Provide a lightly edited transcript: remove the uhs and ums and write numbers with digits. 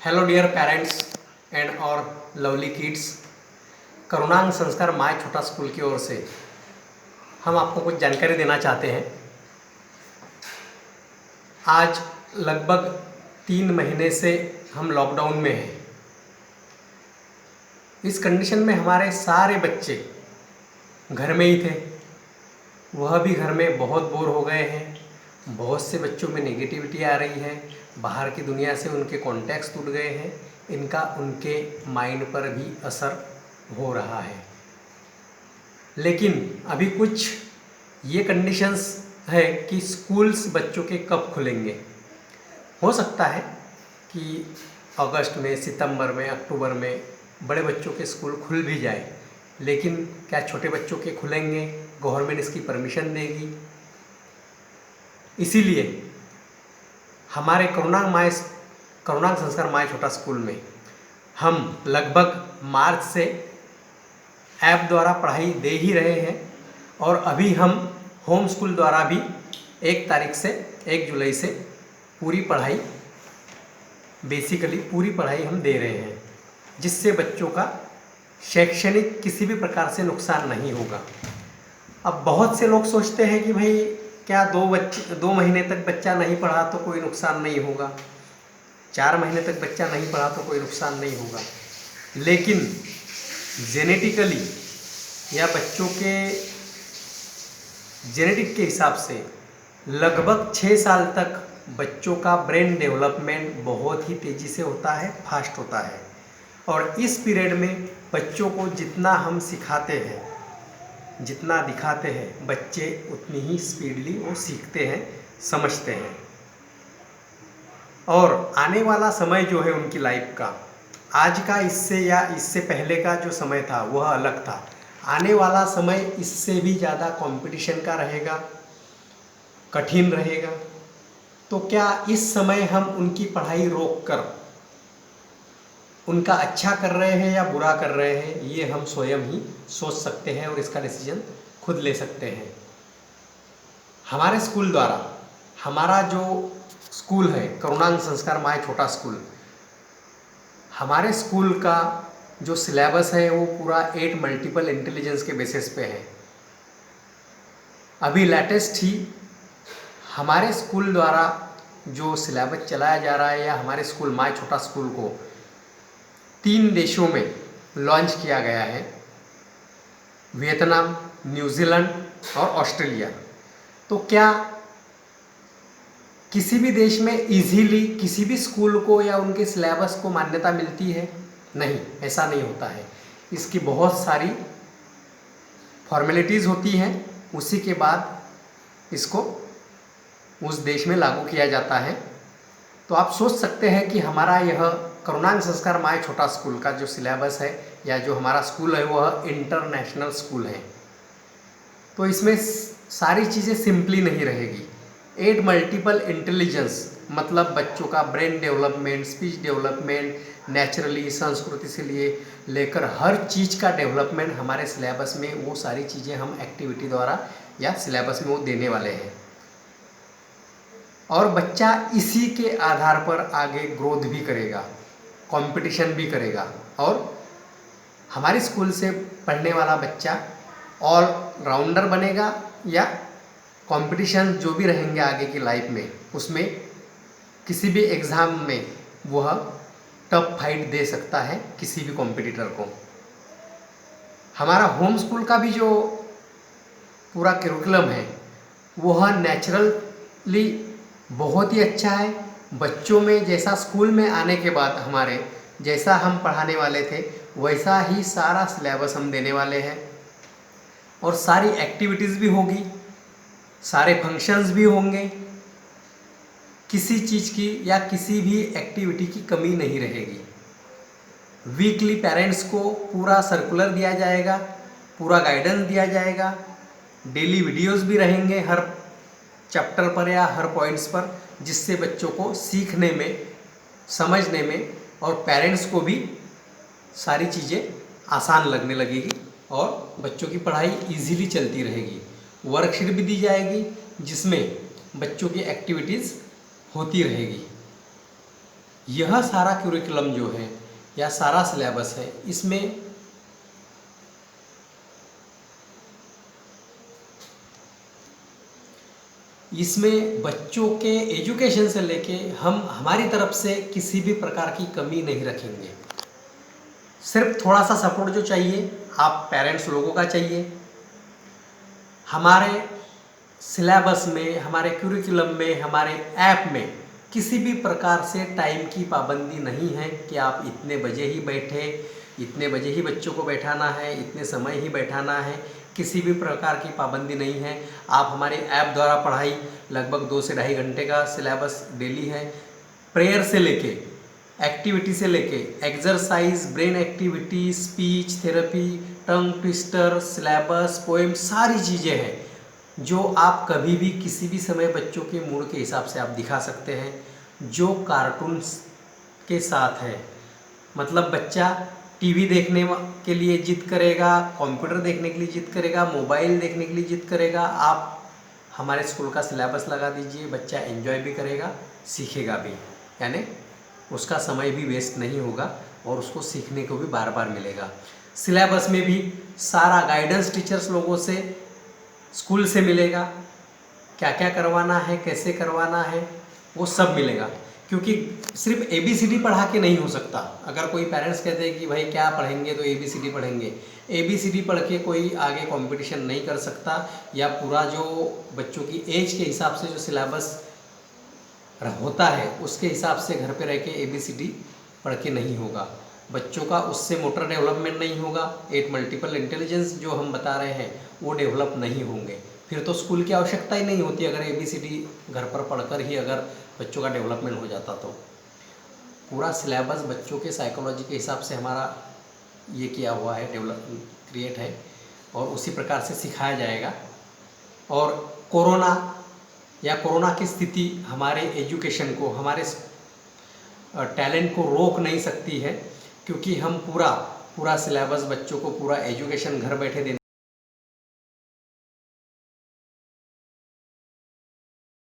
Hello dear parents and और lovely kids. करुणांग संस्कार my छोटा स्कूल की ओर से हम आपको कुछ जानकारी देना चाहते हैं। आज लगभग 3 महीने से हम लॉकडाउन में हैं। इस कंडीशन में हमारे सारे बच्चे घर में ही थे, वह भी घर में बहुत बोर हो गए हैं। बहुत से बच्चों में नेगेटिविटी आ रही है, बाहर की दुनिया से उनके कॉन्टैक्ट्स टूट गए हैं। इनका उनके माइंड पर भी असर हो रहा है। लेकिन अभी कुछ ये कंडीशंस है कि स्कूल्स बच्चों के कब खुलेंगे। हो सकता है कि अगस्त में, सितंबर में, अक्टूबर में बड़े बच्चों के स्कूल खुल भी जाए, लेकिन क्या छोटे बच्चों के खुलेंगे? गवर्नमेंट इसकी परमिशन देगी? इसीलिए हमारे करुणांग संस्कार माय छोटा स्कूल में हम लगभग मार्च से ऐप द्वारा पढ़ाई दे ही रहे हैं, और अभी हम होम स्कूल द्वारा भी 1 जुलाई से पूरी पढ़ाई हम दे रहे हैं, जिससे बच्चों का शैक्षणिक किसी भी प्रकार से नुकसान नहीं होगा। अब बहुत से लोग सोचते हैं कि भाई क्या 2 महीने तक बच्चा नहीं पढ़ा तो कोई नुकसान नहीं होगा, 4 महीने तक बच्चा नहीं पढ़ा तो कोई नुकसान नहीं होगा। लेकिन जेनेटिकली या बच्चों के जेनेटिक के हिसाब से लगभग 6 साल तक बच्चों का ब्रेन डेवलपमेंट बहुत ही तेज़ी से होता है, फास्ट होता है। और इस पीरियड में बच्चों को जितना हम सिखाते हैं, जितना दिखाते हैं, बच्चे उतनी ही स्पीडली वो सीखते हैं, समझते हैं। और आने वाला समय जो है उनकी लाइफ का, आज का इससे पहले का जो समय था वह अलग था। आने वाला समय इससे भी ज़्यादा कंपटीशन का रहेगा, कठिन रहेगा। तो क्या इस समय हम उनकी पढ़ाई रोककर उनका अच्छा कर रहे हैं या बुरा कर रहे हैं, ये हम स्वयं ही सोच सकते हैं और इसका डिसीजन खुद ले सकते हैं। हमारे स्कूल द्वारा, हमारा जो स्कूल है करुणांग संस्कार माय छोटा स्कूल, हमारे स्कूल का जो सिलेबस है वो पूरा 8 मल्टीपल इंटेलिजेंस के बेसिस पे है। अभी लेटेस्ट ही हमारे स्कूल द्वारा जो सिलेबस चलाया जा रहा है, या हमारे स्कूल माय छोटा स्कूल को 3 देशों में लॉन्च किया गया है, वियतनाम, न्यूजीलैंड और ऑस्ट्रेलिया। तो क्या किसी भी देश में इजीली किसी भी स्कूल को या उनके सिलेबस को मान्यता मिलती है? नहीं, ऐसा नहीं होता है। इसकी बहुत सारी फॉर्मेलिटीज़ होती हैं, उसी के बाद इसको उस देश में लागू किया जाता है। तो आप सोच सकते हैं कि हमारा यह करुणांग संस्कार माय छोटा स्कूल का जो सिलेबस है या जो हमारा स्कूल है वह इंटरनेशनल स्कूल है। तो इसमें सारी चीज़ें सिंपली नहीं रहेगी। 8 मल्टीपल इंटेलिजेंस मतलब बच्चों का brain development, speech development, naturally संस्कृति से लेकर हर चीज़ का डेवलपमेंट हमारे सिलेबस में, वो सारी चीज़ें हम एक्टिविटी द्वारा या सिलेबस में वो देने वाले हैं। और बच्चा इसी के आधार पर आगे ग्रोथ भी करेगा, कंपटीशन भी करेगा। और हमारे स्कूल से पढ़ने वाला बच्चा ऑल राउंडर बनेगा, या कंपटीशन जो भी रहेंगे आगे की लाइफ में, उसमें किसी भी एग्ज़ाम में वह टफ फाइट दे सकता है किसी भी कॉम्पिटिटर को। हमारा होम स्कूल का भी जो पूरा करिकुलम है वह नेचुरली बहुत ही अच्छा है। बच्चों में जैसा स्कूल में आने के बाद हमारे जैसा हम पढ़ाने वाले थे वैसा ही सारा सिलेबस हम देने वाले हैं, और सारी एक्टिविटीज़ भी होगी, सारे फंक्शंस भी होंगे, किसी चीज़ की या किसी भी एक्टिविटी की कमी नहीं रहेगी। वीकली पेरेंट्स को पूरा सर्कुलर दिया जाएगा, पूरा गाइडेंस दिया जाएगा, डेली वीडियोस भी रहेंगे हर चैप्टर पर या हर पॉइंट्स पर, जिससे बच्चों को सीखने में, समझने में और पेरेंट्स को भी सारी चीज़ें आसान लगने लगेगी और बच्चों की पढ़ाई इजीली चलती रहेगी। वर्कशीट भी दी जाएगी जिसमें बच्चों की एक्टिविटीज़ होती रहेगी। यह सारा क्यूरिकुलम जो है या सारा सिलेबस है, इसमें बच्चों के एजुकेशन से लेके हम हमारी तरफ से किसी भी प्रकार की कमी नहीं रखेंगे। सिर्फ थोड़ा सा सपोर्ट जो चाहिए आप पेरेंट्स लोगों का चाहिए। हमारे सिलेबस में, हमारे क्यूरिकुलम में, हमारे ऐप में किसी भी प्रकार से टाइम की पाबंदी नहीं है कि आप इतने बजे ही बैठे, इतने बजे ही बच्चों को बैठाना है, इतने समय ही बैठाना है, किसी भी प्रकार की पाबंदी नहीं है। आप हमारे ऐप द्वारा पढ़ाई लगभग 2 से ढाई घंटे का सिलेबस डेली है। प्रेयर से लेके, एक्टिविटी से लेके, exercise, brain activity, speech therapy, tongue twister, syllabus, poem, सारी चीज़ें हैं जो आप कभी भी किसी भी समय बच्चों के मूड के हिसाब से आप दिखा सकते हैं। जो कार्टून्स के साथ है, मतलब बच्चा टीवी देखने के लिए जिद करेगा, कंप्यूटर देखने के लिए जिद करेगा, मोबाइल देखने के लिए जिद करेगा, आप हमारे स्कूल का सिलेबस लगा दीजिए, बच्चा एंजॉय भी करेगा, सीखेगा भी, यानी उसका समय भी वेस्ट नहीं होगा और उसको सीखने को भी बार बार मिलेगा। सिलेबस में भी सारा गाइडेंस टीचर्स लोगों से, स्कूल से मिलेगा, क्या क्या करवाना है, कैसे करवाना है, वो सब मिलेगा। क्योंकि सिर्फ ABCD पढ़ा के नहीं हो सकता। अगर कोई पेरेंट्स कहते हैं कि भाई क्या पढ़ेंगे, तो ABCD पढ़ेंगे, ABCD पढ़ के कोई आगे कंपटीशन नहीं कर सकता, या पूरा जो बच्चों की एज के हिसाब से जो सिलेबस होता है उसके हिसाब से घर पे रह के ABCD पढ़ के नहीं होगा। बच्चों का उससे मोटर डेवलपमेंट नहीं होगा, 8 मल्टीपल इंटेलिजेंस जो हम बता रहे हैं वो डेवलप नहीं होंगे। फिर तो स्कूल की आवश्यकता ही नहीं होती अगर ABCD घर पर पढ़कर ही अगर बच्चों का डेवलपमेंट हो जाता तो। पूरा सिलेबस बच्चों के साइकोलॉजी के हिसाब से हमारा ये किया हुआ है, क्रिएट है, और उसी प्रकार से सिखाया जाएगा। और कोरोना की स्थिति हमारे एजुकेशन को, हमारे टैलेंट को रोक नहीं सकती है, क्योंकि हम पूरा सिलेबस बच्चों को पूरा एजुकेशन घर बैठे देने